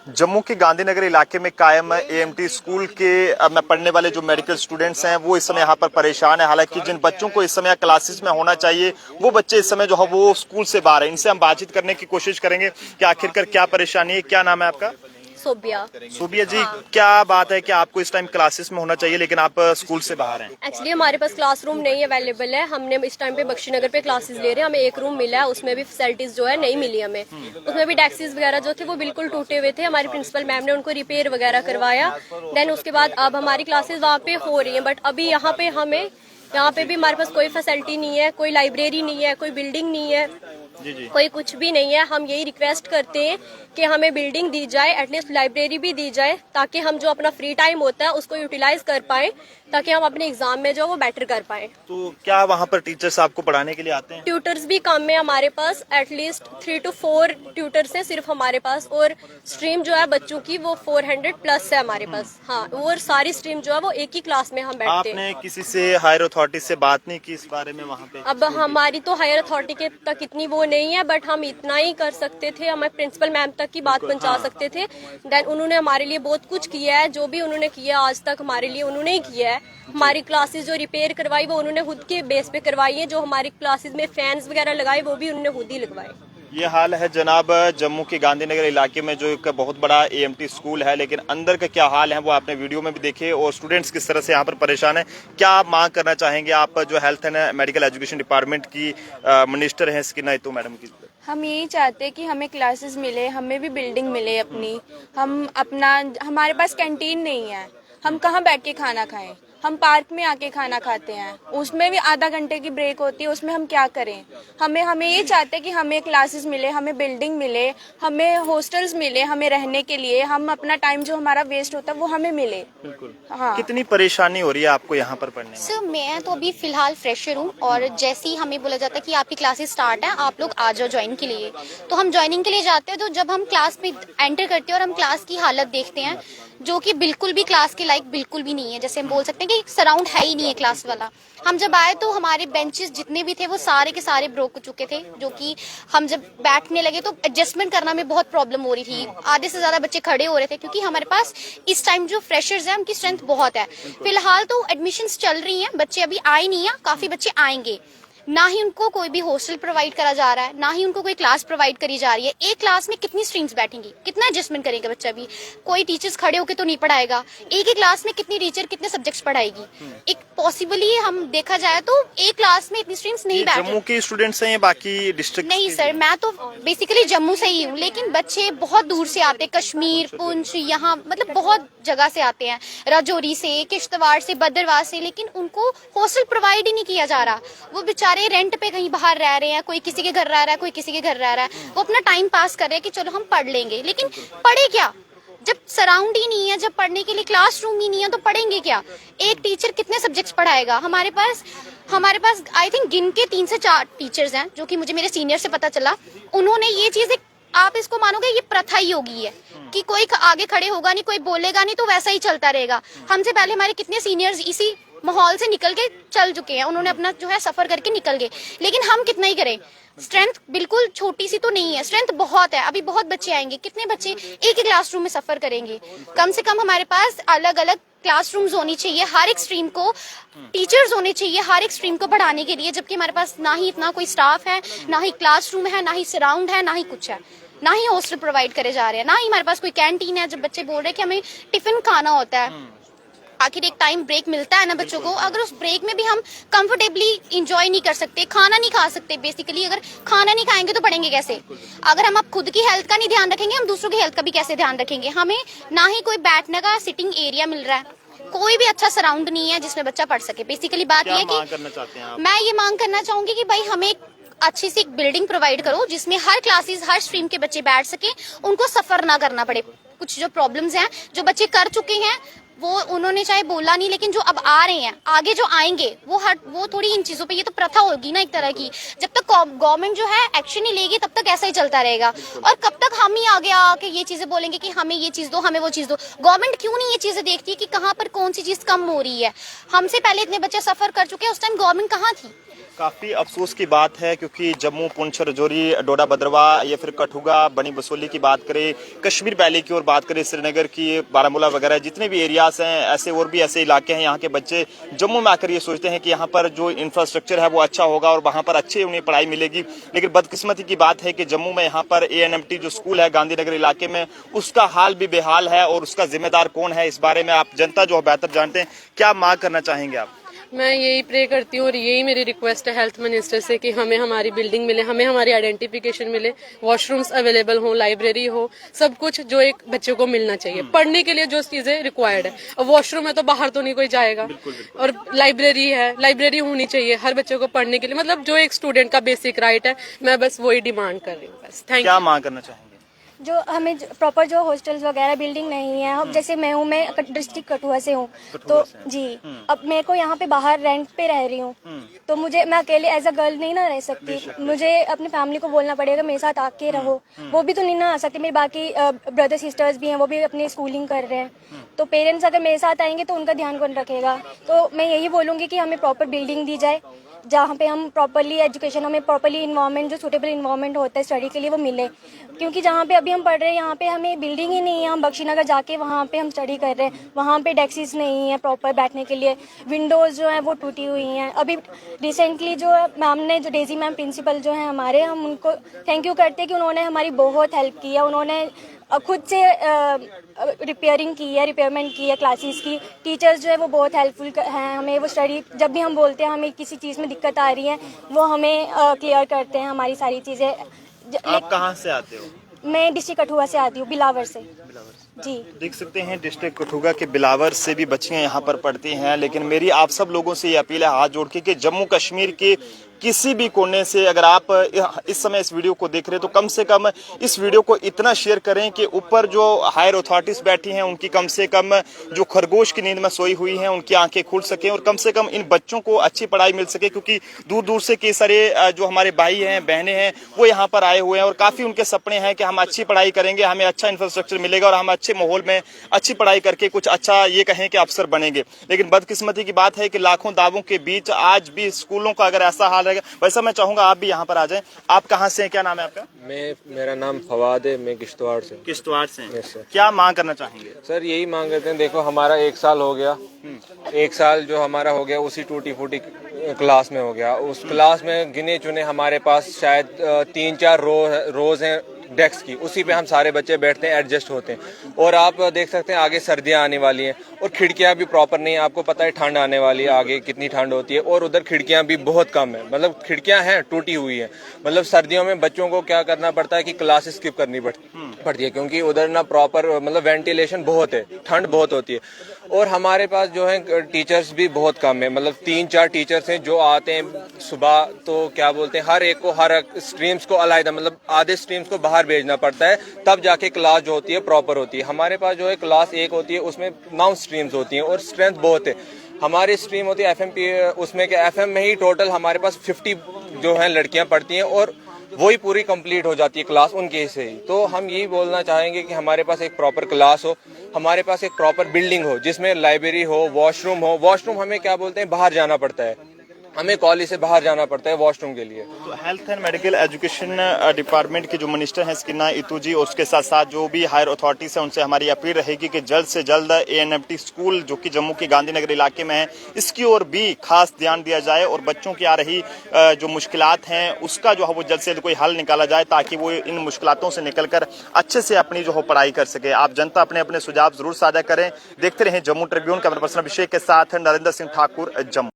जम्मू के गांधीनगर इलाके में कायम एएमटी स्कूल के में पढ़ने वाले जो मेडिकल स्टूडेंट्स हैं वो इस समय यहाँ पर परेशान है। हालांकि जिन बच्चों को इस समय क्लासेस में होना चाहिए वो बच्चे इस समय जो है वो स्कूल से बाहर है। इनसे हम बातचीत करने की कोशिश करेंगे कि आखिरकार क्या परेशानी है। क्या नाम है आपका? सोबिया। सोबिया जी, क्या बात है कि आपको इस टाइम क्लासेस में होना चाहिए लेकिन आप स्कूल से बाहर हैं? एक्चुअली हमारे पास क्लासरूम नहीं अवेलेबल है। हमने इस टाइम पे बख्शी नगर पे क्लासेस ले रहे हैं। हमें एक रूम मिला है, उसमें भी फैसिलिटीज जो है नहीं मिली हमें। उसमें भी डेस्क्स वगैरह जो थे वो बिल्कुल टूटे हुए थे। हमारी प्रिंसिपल मैम ने उनको रिपेयर वगैरह करवाया। देन उसके बाद अब हमारी क्लासेस वहाँ पे हो रही है। बट अभी यहाँ पे भी हमारे पास कोई फैसिलिटी नहीं है, कोई लाइब्रेरी नहीं है, कोई बिल्डिंग नहीं है, कोई कुछ भी नहीं है। हम यही रिक्वेस्ट करते हैं कि हमें बिल्डिंग दी जाए, एटलीस्ट लाइब्रेरी भी दी जाए, ताकि हम जो अपना फ्री टाइम होता है उसको यूटिलाइज कर पाए, ताकि हम अपने एग्जाम में जो वो बेटर कर पाए। तो क्या वहाँ पर टीचर्स आपको पढ़ाने के लिए आते हैं? ट्यूटर्स भी कम है हमारे पास, एटलीस्ट 3 to 4 ट्यूटर्स हैं सिर्फ हमारे पास। और स्ट्रीम जो है बच्चों की वो 400 प्लस है हमारे पास। हाँ, और सारी स्ट्रीम जो है वो एक ही क्लास में हम बैठते हैं। आपने किसी से हायर अथॉरिटी से बात नहीं की इस बारे में वहाँ पे? अब हमारी तो हायर अथॉरिटी के तक इतनी वो नहीं है, बट हम इतना ही कर सकते थे, हमें प्रिंसिपल मैम तक की बात पहुंचा सकते थे। देन उन्होंने हमारे लिए बहुत कुछ किया है, जो भी उन्होंने किया आज तक हमारे लिए उन्होंने ही किया है। हमारी क्लासेस जो रिपेयर करवाई वो उन्होंने खुद के बेस पे करवाई है। जो हमारी क्लासेस में फैंस वगैरह लगाए वो भी उन्होंने खुद ही लगवाए। ये हाल है जनाब जम्मू के गांधीनगर इलाके में, जो एक बहुत बड़ा एएमटी स्कूल है, लेकिन अंदर का क्या हाल है वो आपने वीडियो में भी देखे और स्टूडेंट्स किस तरह से यहाँ पर परेशान है। क्या आप मांग करना चाहेंगे, आप जो health and medical education department की मिनिस्टर हैं स्किना इतू मैडम की? हम यही चाहते हैं कि हमें क्लासेस मिले, हमें भी बिल्डिंग मिले अपनी। हमारे पास कैंटीन नहीं है, हम कहाँ बैठ के खाना खाएं? हम पार्क में आके खाना खाते हैं, उसमें भी आधा घंटे की ब्रेक होती है, उसमें हम क्या करें? हमें ये चाहते हैं कि हमें क्लासेस मिले, हमें बिल्डिंग मिले, हमें हॉस्टल्स मिले, हमें रहने के लिए, हम अपना टाइम जो हमारा वेस्ट होता है वो हमें मिले। बिल्कुल। हाँ। कितनी परेशानी हो रही है आपको यहाँ पर पढ़ने में? सर मैं तो अभी फिलहाल फ्रेशर हूँ और जैसे ही हमें बोला जाता है कि आपकी क्लासेस स्टार्ट है, आप लोग आ जाओ ज्वाइन के लिए, तो हम ज्वाइनिंग के लिए जाते हैं। तो जब हम क्लास में एंटर करते हैं और हम क्लास की हालत देखते हैं, जो कि बिल्कुल भी क्लास के लायक बिल्कुल भी नहीं है, जैसे हम बोल सकते हैं कि सराउंड है ही नहीं है क्लास वाला। हम जब आए तो हमारे बेंचेस जितने भी थे वो सारे के सारे ब्रोक हो चुके थे, जो कि हम जब बैठने लगे तो एडजस्टमेंट करना में बहुत प्रॉब्लम हो रही थी। आधे से ज्यादा बच्चे खड़े हो रहे थे, क्योंकि हमारे पास इस टाइम जो फ्रेशर्स हैं उनकी स्ट्रेंथ बहुत है। फिलहाल तो एडमिशंस चल रही हैं, बच्चे अभी आए नहीं है, काफी बच्चे आएंगे। ना ही उनको कोई भी हॉस्टल प्रोवाइड करा जा रहा है, ना ही उनको कोई क्लास प्रोवाइड करी जा रही है। एक क्लास में कितनी स्ट्रीम्स बैठेंगी, कितना एडजस्टमेंट करेगा बच्चा भी? कोई टीचर्स खड़े होकर तो नहीं पढ़ाएगा। एक ही क्लास में कितनी टीचर कितने सब्जेक्ट्स पढ़ाएगी? एक पॉसिबली हम देखा जाए तो एक क्लास में इतनी स्ट्रीम्स नहीं बैठे। जम्मू के स्टूडेंट्स हैं या बाकी डिस्ट्रिक्ट? नहीं सर, मैं तो बेसिकली जम्मू से ही हूँ, लेकिन बच्चे बहुत दूर से आते हैं, कश्मीर, पुंछ, यहाँ मतलब बहुत जगह से आते हैं, राजौरी से, किश्तवाड़ से, भद्रवाह से, लेकिन उनको हॉस्टल प्रोवाइड ही नहीं किया जा रहा। वो बेचारे रेंट पे कहीं बाहर रह रहे हैं, कोई किसी के घर रह रहा है, कोई किसी के घर रह रहा है। वो अपना टाइम पास कर रहे हैं कि चलो हम पढ़ लेंगे, लेकिन पढ़े क्या जब सराउंड ही नहीं है, जब पढ़ने के लिए क्लासरूम ही नहीं है तो पढ़ेंगे क्या? एक टीचर कितने सब्जेक्ट्स पढ़ाएगा? हमारे पास आई थिंक गिन के 3 से 4 टीचर्स हैं, जो कि मुझे मेरे सीनियर से पता चला। उन्होंने ये चीज, आप इसको मानोगे ये प्रथा ही होगी है कि कोई आगे खड़े होगा नहीं, कोई बोलेगा नहीं, तो वैसा ही चलता रहेगा। हमसे पहले हमारे कितने सीनियर्स इसी माहौल से निकल के चल चुके हैं, उन्होंने अपना जो है सफर करके निकल गए, लेकिन हम कितना ही करें? स्ट्रेंथ बिल्कुल छोटी सी तो नहीं है, स्ट्रेंथ बहुत है। अभी बहुत बच्चे आएंगे, कितने बच्चे एक ही क्लासरूम में सफर करेंगे? कम से कम हमारे पास अलग अलग क्लासरूम्स होनी चाहिए, हर एक स्ट्रीम को टीचर्स होने चाहिए, हर एक स्ट्रीम को पढ़ाने के लिए, जबकि हमारे पास ना ही इतना कोई स्टाफ है, ना ही क्लासरूम है, ना ही सराउंड है, ना ही कुछ है, ना ही हॉस्टल प्रोवाइड करे जा रहे हैं, ना ही हमारे पास कोई कैंटीन है। जब बच्चे बोल रहे हैं कि हमें टिफिन खाना होता है, आखिर एक टाइम ब्रेक मिलता है ना बच्चों को, अगर उस ब्रेक में भी हम कंफर्टेबली इंजॉय नहीं कर सकते, खाना नहीं खा सकते, बेसिकली अगर खाना नहीं खाएंगे तो पढ़ेंगे कैसे? अगर हम अब खुद की हेल्थ का नहीं ध्यान रखेंगे, हम दूसरों की हेल्थ का भी कैसे ध्यान रखेंगे? हमें ना ही कोई बैठने का सिटिंग एरिया मिल रहा है, कोई भी अच्छा सराउंड नहीं है जिसमें बच्चा पढ़ सके। बेसिकली बात यह है कि मैं ये मांग करना चाहूंगी कि भाई हमें अच्छी सी एक बिल्डिंग प्रोवाइड करो, जिसमें हर क्लासेस, हर स्ट्रीम के बच्चे बैठ सके, उनको सफर ना करना पड़े। कुछ जो प्रॉब्लम्स हैं जो बच्चे कर चुके हैं वो उन्होंने चाहे बोला नहीं, लेकिन जो अब आ रहे हैं, आगे जो आएंगे, वो थोड़ी इन चीजों पे, ये तो प्रथा होगी ना एक तरह की। जब तक गवर्नमेंट जो है एक्शन नहीं लेगी तब तक ऐसा ही चलता रहेगा, और कब तक हम ही आगे आके ये चीजें बोलेंगे कि हमें ये चीज दो, हमें वो चीज दो। गवर्नमेंट क्यों नहीं ये चीजें देखती है कि कहाँ पर कौन सी चीज कम हो रही है? हमसे पहले इतने बच्चे सफर कर चुके हैं, उस टाइम गवर्नमेंट कहाँ थी? काफ़ी अफसोस की बात है क्योंकि जम्मू, पुंछ, राजौरी, डोडा भद्रवाह या फिर कठुआ, बनी बसोली की बात करें, कश्मीर वैली की और बात करें, श्रीनगर की, बारामूला वगैरह जितने भी एरियाज हैं, ऐसे और भी ऐसे इलाके हैं, यहाँ के बच्चे जम्मू में आकर ये सोचते हैं कि यहाँ पर जो इंफ्रास्ट्रक्चर है वो अच्छा होगा और वहाँ पर अच्छी उन्हें पढ़ाई मिलेगी। लेकिन बदकिस्मती की बात है कि जम्मू में यहाँ पर ANMT जो स्कूल है गांधीनगर इलाके में, उसका हाल भी बेहाल है और उसका जिम्मेदार कौन है इस बारे में आप जनता जो बेहतर जानते हैं। क्या मांग करना चाहेंगे आप? मैं यही प्रे करती हूँ और यही मेरी रिक्वेस्ट है हेल्थ मिनिस्टर से कि हमें हमारी बिल्डिंग मिले, हमें हमारी आइडेंटिफिकेशन मिले, वॉशरूम्स अवेलेबल हो, लाइब्रेरी हो, सब कुछ जो एक बच्चे को मिलना चाहिए पढ़ने के लिए जो चीजें रिक्वायर्ड है। अब वॉशरूम है तो बाहर तो नहीं कोई जाएगा, और लाइब्रेरी है, लाइब्रेरी होनी चाहिए हर बच्चे को पढ़ने के लिए, मतलब जो एक स्टूडेंट का बेसिक राइट है। मैं बस वही डिमांड कर रही हूँ बस। थैंक क्या यू। मांग करना चाहेंगे? जो हमें प्रॉपर जो हॉस्टल्स वगैरह बिल्डिंग नहीं है। अब जैसे मैं डिस्ट्रिक्ट कठुआ से हूँ, तो जी अब मेरे को यहाँ पे बाहर रेंट पे रह रही हूँ, तो मैं अकेले एज अ गर्ल नहीं ना रह सकती। मुझे अपनी फैमिली को बोलना पड़ेगा मेरे साथ आके रहो, वो भी तो नहीं ना आ सकते। मेरे बाकी ब्रदर सिस्टर्स भी हैं, वो भी अपनी स्कूलिंग कर रहे हैं, तो पेरेंट्स अगर मेरे साथ आएंगे तो उनका ध्यान कौन रखेगा। तो मैं यही बोलूँगी कि हमें प्रॉपर बिल्डिंग दी जाए जहाँ पे हम प्रॉपरली एजुकेशन, हमें प्रॉपरली इन्वायरमेंट, जो सूटेबल इन्वायरमेंट होता है स्टडी के लिए, वो मिले। क्योंकि जहाँ पे अभी हम पढ़ रहे हैं यहाँ पे हमें बिल्डिंग ही नहीं है। हम बख्शीनगर जाके वहाँ पे हम स्टडी कर रहे हैं, वहाँ पे डेस्क्स नहीं है प्रॉपर बैठने के लिए, विंडोज़ जो है वो टूटी हुई हैं। अभी रिसेंटली जो मैम ने, जो डेजी मैम प्रिंसिपल जो है हमारे, हम उनको थैंक यू करते हैं कि उन्होंने हमारी बहुत हेल्प की है। उन्होंने खुद से रिपेयरिंग की है, रिपेयरमेंट की है क्लासेस की। टीचर्स जो है वो बहुत हेल्पफुल हैं हमें। वो स्टडी जब भी हम बोलते हैं हमें किसी चीज़ में दिक्कत आ रही है, वो हमें क्लियर करते हैं हमारी सारी चीज़ें। आप कहाँ से आते हो? मैं डिस्ट्रिक्ट कठुआ से आती हूँ, बिलावर से। जी देख सकते हैं डिस्ट्रिक्ट कठुआ के बिलावर से भी बच्चियां यहाँ पर पढ़ती हैं। लेकिन मेरी आप सब लोगों से ये अपील है हाथ जोड़ के कि जम्मू कश्मीर के किसी भी कोने से अगर आप इस समय इस वीडियो को देख रहे हैं तो कम से कम इस वीडियो को इतना शेयर करें कि ऊपर जो हायर अथॉरिटीज बैठी हैं उनकी कम से कम जो खरगोश की नींद में सोई हुई हैं उनकी आंखें खुल सकें और कम से कम इन बच्चों को अच्छी पढ़ाई मिल सके। क्योंकि दूर दूर से कई सारे जो हमारे भाई हैं, बहनें हैं, वो यहाँ पर आए हुए हैं और काफ़ी उनके सपने हैं कि हम अच्छी पढ़ाई करेंगे, हमें अच्छा इंफ्रास्ट्रक्चर मिलेगा और हम अच्छे माहौल में अच्छी पढ़ाई करके कुछ अच्छा ये कहें कि अफसर बनेंगे। लेकिन बदकिस्मती की बात है कि लाखों दावों के बीच आज भी स्कूलों का अगर ऐसा हाल रहेगा, वैसा मैं चाहूंगा आप भी यहाँ पर आ जाएं। आप कहाँ से हैं, क्या नाम है आपका? मेरा नाम फवाद है, मैं किश्तवाड़ से। किश्तवाड़ से हैं। Yes sir. क्या मांग करना चाहेंगे? सर यही मांग करते हैं, देखो हमारा 1 साल हो गया, 1 साल जो हमारा हो गया उसी टूटी फूटी क्लास में हो गया। उस क्लास में गिने चुने हमारे पास शायद 3-4 रोज हैं डेस्क की, उसी पे हम सारे बच्चे बैठते हैं, एडजस्ट होते हैं। और आप देख सकते हैं आगे सर्दियां आने वाली हैं और खिड़कियां भी प्रॉपर नहीं है। आपको पता है ठंड आने वाली है, आगे कितनी ठंड होती है, और उधर खिड़कियां भी बहुत कम है, मतलब खिड़कियां हैं टूटी हुई है। मतलब सर्दियों में बच्चों को क्या करना पड़ता है कि क्लासेस स्किप करनी पड़ती है, क्योंकि उधर ना प्रॉपर मतलब वेंटिलेशन बहुत है, ठंड बहुत होती है। और हमारे पास जो है टीचर्स भी बहुत कम है, मतलब 3-4 टीचर्स हैं जो आते हैं सुबह, तो क्या बोलते हैं हर एक को, हर स्ट्रीम्स को अलग, मतलब आधे स्ट्रीम्स को बाहर भेजना पड़ता है, तब जाके क्लास जो होती है प्रॉपर होती है। हमारे पास जो है क्लास 1 होती है, उसमें 9 स्ट्रीम्स होती हैं और स्ट्रेंथ बहुत है। हमारी स्ट्रीम होती है FMP, उसमें क्या FM में ही टोटल हमारे पास 50 जो है लड़कियां पढ़ती हैं और वही पूरी कंप्लीट हो जाती है क्लास उनके से ही। तो हम यही बोलना चाहेंगे कि हमारे पास एक प्रॉपर क्लास हो, हमारे पास एक प्रॉपर बिल्डिंग हो जिसमें लाइब्रेरी हो, वॉशरूम हो। वॉशरूम हमें क्या बोलते हैं बाहर जाना पड़ता है, हमें कॉलेज से बाहर जाना पड़ता है वॉशरूम के लिए। तो health and medical education department के जो मिनिस्टर हैं स्किन्ना इतू जी, और उसके साथ साथ जो भी हायर अथॉरिटीज हैं उनसे हमारी अपील रहेगी कि जल्द से जल्द ANMT स्कूल जो कि जम्मू के गांधीनगर इलाके में है, इसकी ओर भी खास ध्यान दिया जाए और बच्चों की आ रही जो मुश्किलात हैं उसका जो है वो जल्द से जल्द कोई हल निकाला जाए ताकि वो इन मुश्किलातों से निकलकर अच्छे से अपनी जो है पढ़ाई कर सके। आप जनता अपने अपने सुझाव जरूर साझा करें। देखते रहें जम्मू ट्रिब्यून। कैमरा पर्सन अभिषेक के साथ नरेंद्र सिंह ठाकुर, जम्मू।